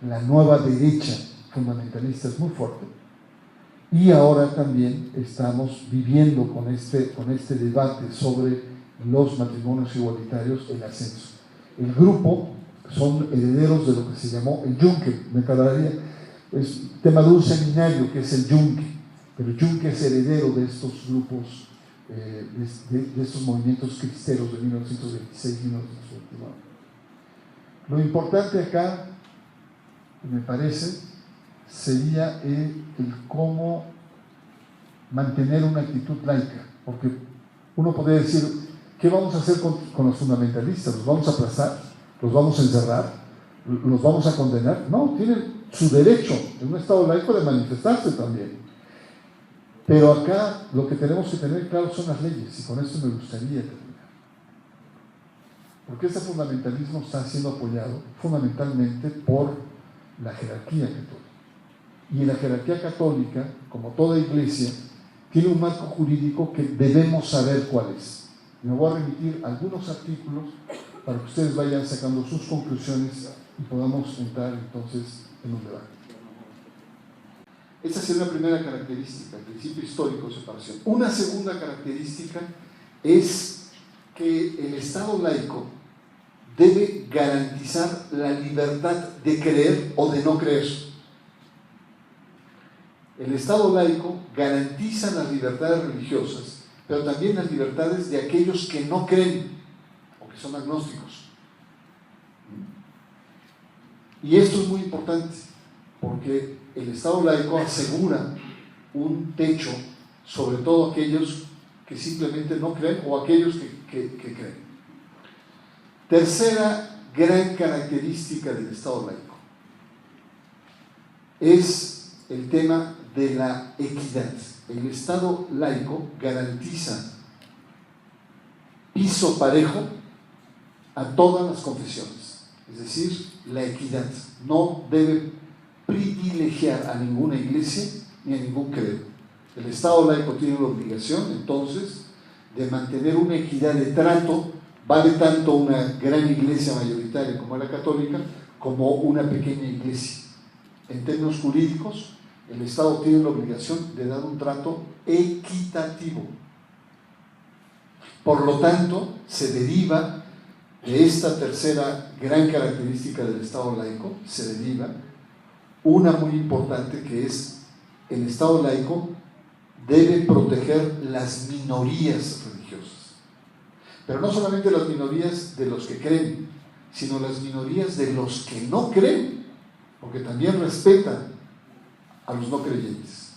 la nueva derecha fundamentalista es muy fuerte. Y ahora también estamos viviendo con este debate sobre los matrimonios igualitarios, el ascenso. El grupo son herederos de lo que se llamó el Yunque. Me acordaría, es tema de un seminario que es el Yunque, pero el Yunque es heredero de estos grupos, de estos movimientos cristeros de 1926-1929. Lo importante acá, me parece, sería el cómo mantener una actitud laica, porque uno podría decir, ¿qué vamos a hacer con los fundamentalistas? ¿Los vamos a aplastar? ¿Los vamos a encerrar? ¿Los vamos a condenar? No, tienen su derecho en un Estado laico de manifestarse también. Pero acá lo que tenemos que tener claro son las leyes, y con esto me gustaría terminar. Porque este fundamentalismo está siendo apoyado fundamentalmente por la jerarquía católica. Y la jerarquía católica, como toda iglesia, tiene un marco jurídico que debemos saber cuál es. Me voy a remitir a algunos artículos para que ustedes vayan sacando sus conclusiones y podamos entrar entonces en un debate. Esta sería una primera característica, el principio histórico de separación. Una segunda característica es que el Estado laico debe garantizar la libertad de creer o de no creer. El Estado laico garantiza las libertades religiosas, pero también las libertades de aquellos que no creen o que son agnósticos. Y esto es muy importante, porque el Estado laico asegura un techo sobre todo aquellos que simplemente no creen o aquellos que creen. Tercera gran característica del Estado laico es el tema de la equidad. El Estado laico garantiza piso parejo a todas las confesiones, es decir, la equidad. No debe privilegiar a ninguna iglesia ni a ningún credo. El Estado laico tiene la obligación, entonces, de mantener una equidad de trato. Vale tanto una gran iglesia mayoritaria como la católica, como una pequeña iglesia. En términos jurídicos, el Estado tiene la obligación de dar un trato equitativo. Por lo tanto, se deriva de esta tercera gran característica del Estado laico, se deriva una muy importante, que es el Estado laico debe proteger las minorías religiosas. Pero no solamente las minorías de los que creen, sino las minorías de los que no creen, porque también respetan a los no creyentes.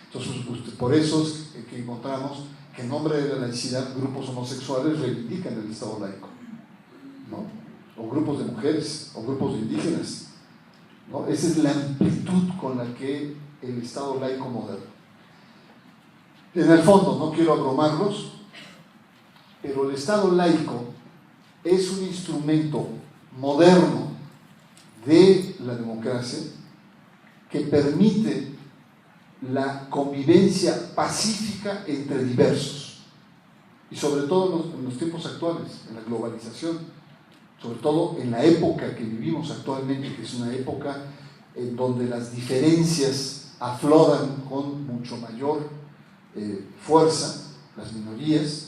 Entonces, por eso es que encontramos que en nombre de la laicidad grupos homosexuales reivindican el Estado laico, ¿no? O grupos de mujeres, o grupos de indígenas, ¿no? Esa es la amplitud con la que el Estado laico moderno. En el fondo, no quiero abrumarlos, pero el Estado laico es un instrumento moderno de la democracia que permite la convivencia pacífica entre diversos, y sobre todo en los tiempos actuales, en la globalización, sobre todo en la época que vivimos actualmente, que es una época en donde las diferencias afloran con mucho mayor fuerza, las minorías,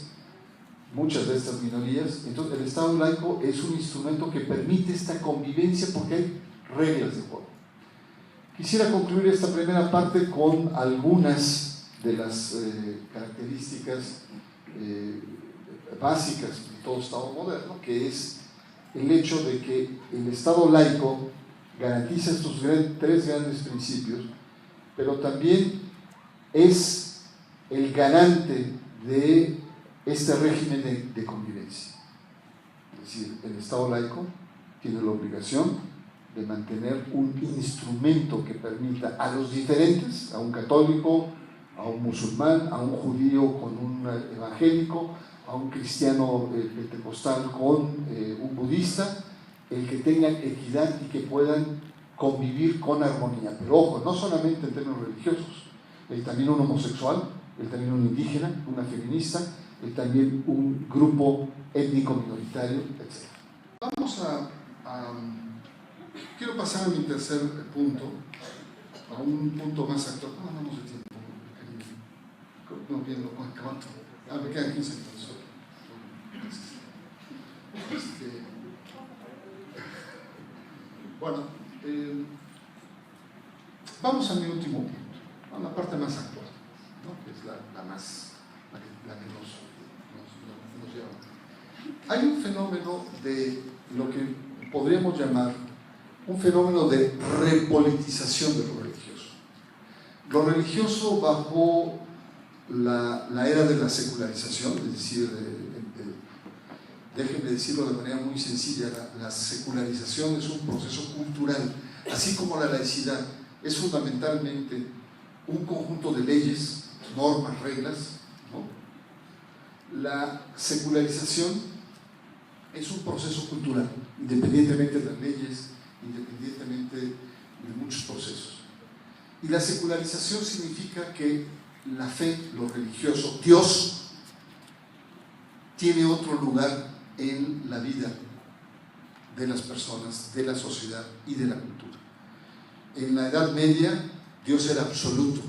muchas de estas minorías. Entonces el Estado laico es un instrumento que permite esta convivencia porque hay reglas de juego. Quisiera concluir esta primera parte con algunas de las características básicas de todo Estado moderno, que es el hecho de que el Estado laico garantiza estos tres grandes principios, pero también es el garante de este régimen de convivencia. Es decir, el Estado laico tiene la obligación de mantener un instrumento que permita a los diferentes, a un católico, a un musulmán, a un judío con un evangélico, a un cristiano pentecostal con un budista, el que tengan equidad y que puedan convivir con armonía. Pero ojo, no solamente en términos religiosos, también un homosexual, también un indígena, una feminista, también un grupo étnico minoritario, etc. Vamos a Quiero pasar a mi tercer punto, a un punto más actual. No hablamos de tiempo, no bien lo cuánto. Me quedan 15 minutos. Bueno, vamos a mi último punto, a la parte más actual, ¿no? Que es la que nos lleva. Hay un fenómeno de lo que podríamos llamar un fenómeno de repolitización de lo religioso. Lo religioso bajo la era de la secularización, es decir, déjenme decirlo de manera muy sencilla, la secularización es un proceso cultural, así como la laicidad es fundamentalmente un conjunto de leyes, normas, reglas, ¿no? La secularización es un proceso cultural, independientemente de las leyes, independientemente de muchos procesos. Y la secularización significa que la fe, lo religioso, Dios, tiene otro lugar en la vida de las personas, de la sociedad y de la cultura. En la Edad Media, Dios era absoluto.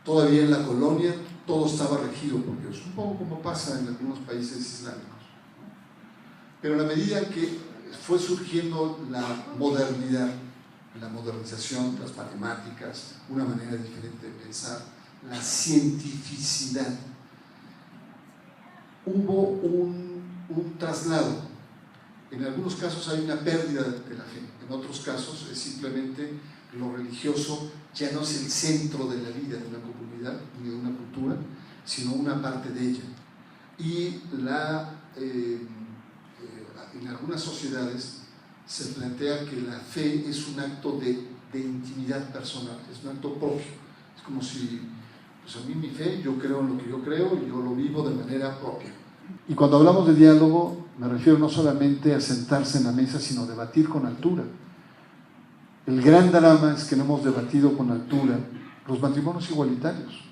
Todavía en la colonia, todo estaba regido por Dios, un poco como pasa en algunos países islámicos. Pero a la medida que fue surgiendo la modernidad, la modernización, las matemáticas, una manera diferente de pensar, la cientificidad, hubo un traslado. En algunos casos hay una pérdida de la fe, en otros casos es simplemente lo religioso ya no es el centro de la vida de una comunidad ni de una cultura, sino una parte de ella. Y en algunas sociedades se plantea que la fe es un acto de intimidad personal, es un acto propio. Es como si, pues a mí mi fe, yo creo en lo que yo creo y yo lo vivo de manera propia. Y cuando hablamos de diálogo, me refiero no solamente a sentarse en la mesa, sino debatir con altura. El gran drama es que no hemos debatido con altura los matrimonios igualitarios,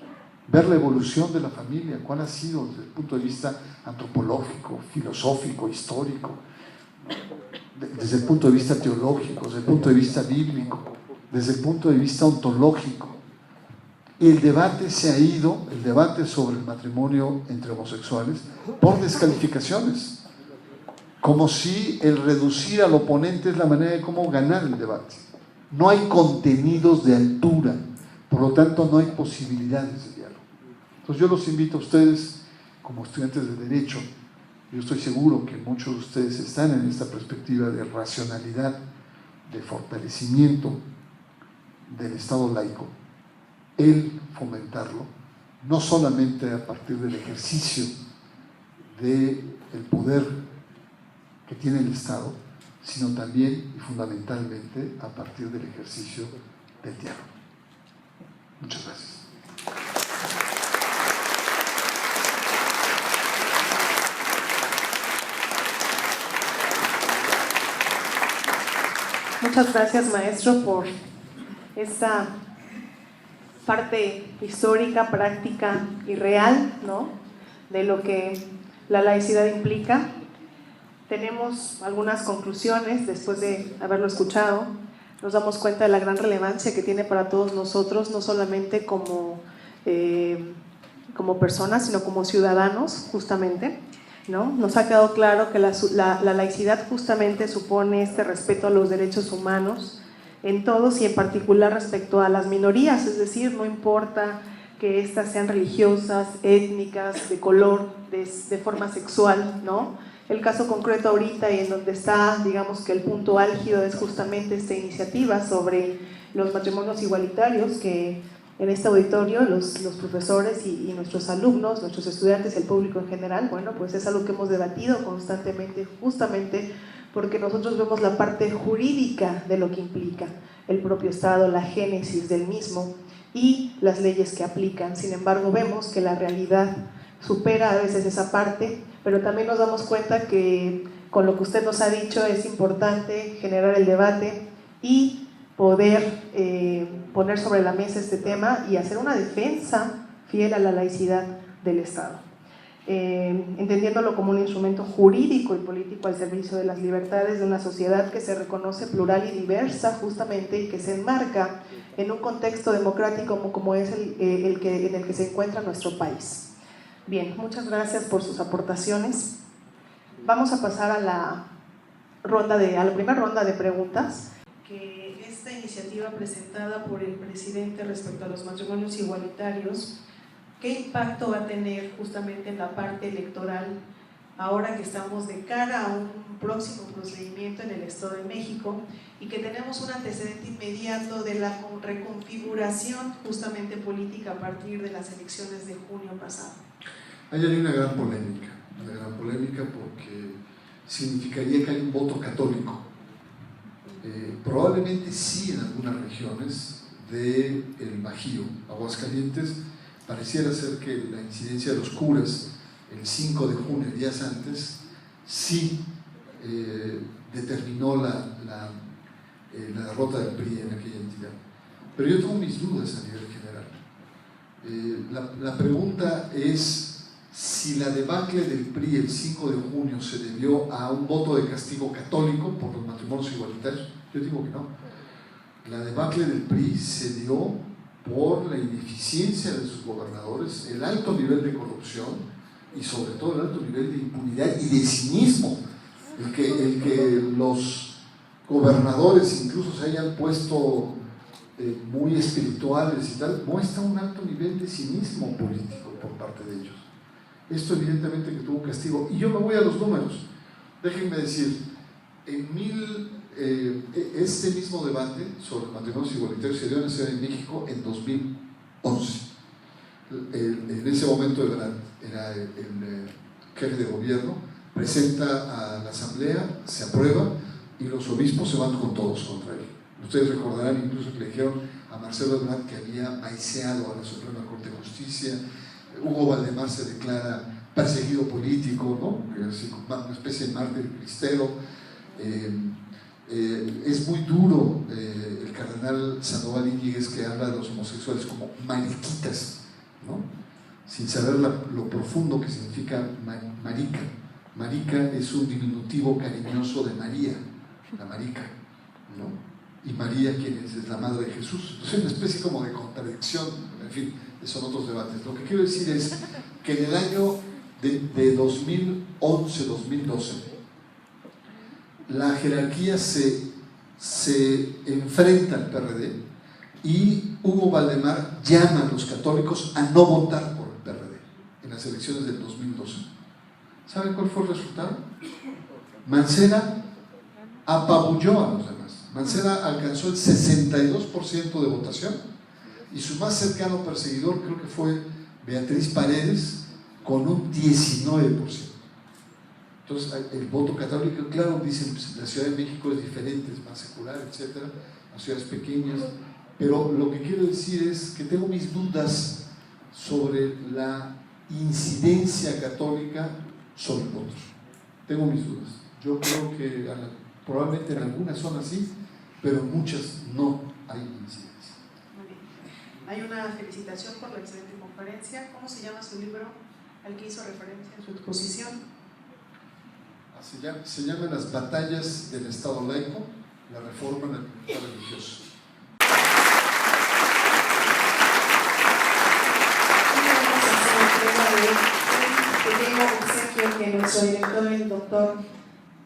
ver la evolución de la familia, cuál ha sido desde el punto de vista antropológico, filosófico, histórico, desde el punto de vista teológico, desde el punto de vista bíblico, desde el punto de vista ontológico. Y el debate se ha ido, el debate sobre el matrimonio entre homosexuales, por descalificaciones, como si el reducir al oponente es la manera de cómo ganar el debate. No hay contenidos de altura, por lo tanto no hay posibilidades de diálogo. Entonces yo los invito a ustedes, como estudiantes de Derecho, yo estoy seguro que muchos de ustedes están en esta perspectiva de racionalidad, de fortalecimiento del Estado laico, el fomentarlo, no solamente a partir del ejercicio del poder que tiene el Estado, sino también y fundamentalmente a partir del ejercicio del diálogo. Muchas gracias. Muchas gracias, maestro, por esta parte histórica, práctica y real, ¿no?, de lo que la laicidad implica. Tenemos algunas conclusiones después de haberlo escuchado. Nos damos cuenta de la gran relevancia que tiene para todos nosotros, no solamente como personas, sino como ciudadanos, justamente, ¿no? Nos ha quedado claro que la laicidad justamente supone este respeto a los derechos humanos en todos y en particular respecto a las minorías, es decir, no importa que éstas sean religiosas, étnicas, de color, de forma sexual, ¿no? El caso concreto ahorita y en donde está, digamos que el punto álgido es justamente esta iniciativa sobre los matrimonios igualitarios que en este auditorio los profesores y nuestros alumnos, nuestros estudiantes, el público en general, bueno, pues es algo que hemos debatido constantemente, justamente porque nosotros vemos la parte jurídica de lo que implica el propio Estado, la génesis del mismo y las leyes que aplican. Sin embargo, vemos que la realidad supera a veces esa parte, pero también nos damos cuenta que con lo que usted nos ha dicho es importante generar el debate y poder poner sobre la mesa este tema y hacer una defensa fiel a la laicidad del Estado. entendiéndolo como un instrumento jurídico y político al servicio de las libertades de una sociedad que se reconoce plural y diversa justamente y que se enmarca en un contexto democrático como es en el que se encuentra nuestro país. Bien, muchas gracias por sus aportaciones. Vamos a pasar a la primera ronda de preguntas. Que esta iniciativa presentada por el presidente respecto a los matrimonios igualitarios, ¿qué impacto va a tener justamente en la parte electoral ahora que estamos de cara a un próximo procedimiento en el Estado de México y que tenemos un antecedente inmediato de la reconfiguración justamente política a partir de las elecciones de junio pasado? Hay una gran polémica porque significaría que hay un voto católico. Probablemente sí en algunas regiones del Bajío, Aguascalientes, pareciera ser que la incidencia de los curas el 5 de junio, días antes, sí determinó la derrota del PRI en aquella entidad. Pero yo tengo mis dudas a nivel general. La pregunta es si la debacle del PRI el 5 de junio se debió a un voto de castigo católico por los matrimonios igualitarios. Yo digo que no. La debacle del PRI se dio por la ineficiencia de sus gobernadores, el alto nivel de corrupción y sobre todo el alto nivel de impunidad y de cinismo, el que los gobernadores incluso se hayan puesto muy espirituales y tal, muestra un alto nivel de cinismo político por parte de ellos. Esto evidentemente que tuvo un castigo. Y yo me voy a los números. Déjenme decir, este mismo debate sobre matrimonios igualitarios se dio en la Ciudad de México en 2011. En ese momento era el jefe de gobierno, presenta a la asamblea, se aprueba y los obispos se van con todos contra él. Ustedes recordarán incluso que le dijeron a Marcelo Ebrard que había maiceado a la Suprema Corte de Justicia. Hugo Valdemar se declara perseguido político, ¿no? Es una especie de mártir cristero. Es muy duro el cardenal Sandoval Íñiguez, que habla de los homosexuales como mariquitas, ¿no? Sin saber lo profundo que significa marica. Marica es un diminutivo cariñoso de María, la marica, ¿no? Y María, quien es la madre de Jesús. Entonces, es una especie como de contradicción, en fin, son otros debates. Lo que quiero decir es que en el año de 2011-2012, la jerarquía se enfrenta al PRD y Hugo Valdemar llama a los católicos a no votar por el PRD en las elecciones del 2012. ¿Saben cuál fue el resultado? Mancera apabulló a los demás. Mancera alcanzó el 62% de votación y su más cercano perseguidor creo que fue Beatriz Paredes con un 19%. Entonces el voto católico, claro, dicen, pues, la Ciudad de México es diferente, es más secular, etcétera, las ciudades pequeñas, pero lo que quiero decir es que tengo mis dudas sobre la incidencia católica sobre votos. Tengo mis dudas. Yo creo que probablemente en algunas zonas sí, pero en muchas no hay incidencia. Muy bien. Hay una felicitación por la excelente conferencia. ¿Cómo se llama su libro al que hizo referencia en su exposición? Se llama Las batallas del Estado laico, la reforma en el culto religioso. Que nuestro director, el doctor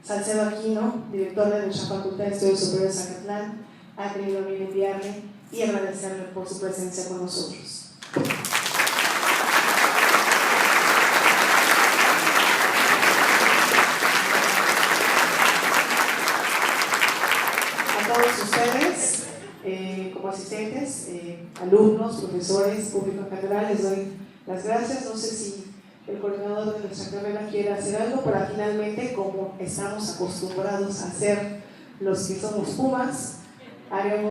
Salcedo Aquino, director de nuestra Facultad de Estudios Superiores de Zacatlán, ha querido venir a enviarle y agradecerle por su presencia con nosotros. A todos ustedes, como asistentes, alumnos, profesores, público en general, les doy las gracias. No sé si el coordinador de nuestra carrera quiere hacer algo para finalmente, como estamos acostumbrados a hacer los que somos Pumas, haremos